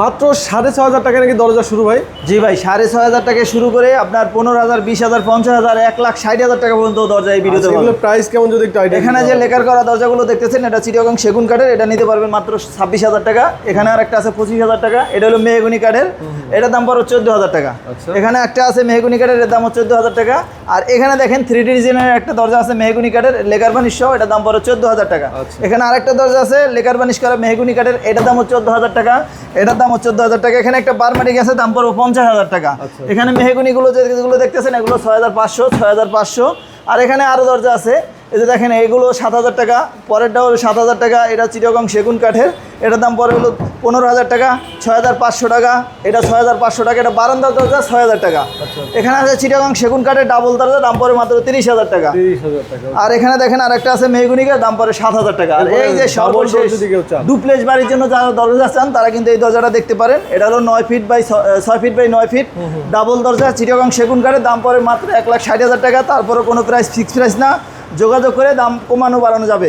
মাত্র 6,500 টাকা নাকি দরজা শুরু ভাই? জি ভাই, 6,500 থেকে শুরু করে আপনার 15,000, 20,000, 50,000, 1,60,000 টাকা পর্যন্ত দরজা এই ভিডিওতে এগুলো প্রাইস কেমন যদি একটু আইডিয়া? এখানে যে লেকার করা দরজাগুলো দেখতেছেন এটা চিটাগং সেগুন কাঠের, এটা নিতে পারবেন মাত্র 26,000 টাকা। এখানে আর একটা আছে 25,000 টাকা, এটা হলো মেহগনি কাঠের, এটার দাম পড়ো 14,000 টাকা। এখানে একটা আছে মেহগনি কাঠের, এর দাম 14,000 টাকা। আর এখানে দেখেন 3D ডিজাইনের একটা দরজা আছে মেহগনি কাঠের, লেকার বানিশ সহ, এটার দাম পড়ো 14,000 টাকা। এখানে আরেকটা দরজা আছে লেকার বানিশ করা মেহগনি কাঠের, এটার দাম 14,000 টাকা, এটার দাম 14,000 টাকা। এখানে একটা বারমাটিক আছে, দাম পড়ো 50,000 টাকা। এখানে মেহগনিগুলো যেগুলো দেখতেছেন এগুলো 6,500, 6,500। আর এখানে আরও দরজা আছে, এই যে দেখেন এইগুলো 7,000 টাকা, পরেরটা হলো 7,000 টাকা, এটা চিটাগং সেগুন কাঠের, এটার দাম পরে হলো 15,000 টাকা, 6,500 টাকা, এটা 6,500 টাকা। এটা বারান্দার দরজা 6,000 টাকা। এখানে আছে চিটাগং সেগুন কাঠের ডাবল দরজা, দাম পরে মাত্র 30,000 টাকা। আর এখানে দেখেন আর একটা আছে মেহগনিকের, দাম পরে 7,000 টাকা। আর এই যে সর্বশেষ ডুপ্লেক্স বাড়ির জন্য যারা দরজা চান তারা কিন্তু এই দরজাটা দেখতে পারেন। এটা হলো 9 feet by 6 feet by 9 feet double দরজা চিটাগং সেগুন কাঠের, দাম পরে মাত্র 1,60,000 টাকা। তারপরে কোনো প্রাইস ফিক্সড প্রাইস না, যোগাযোগ করে দাম কমানো বাড়ানো যাবে।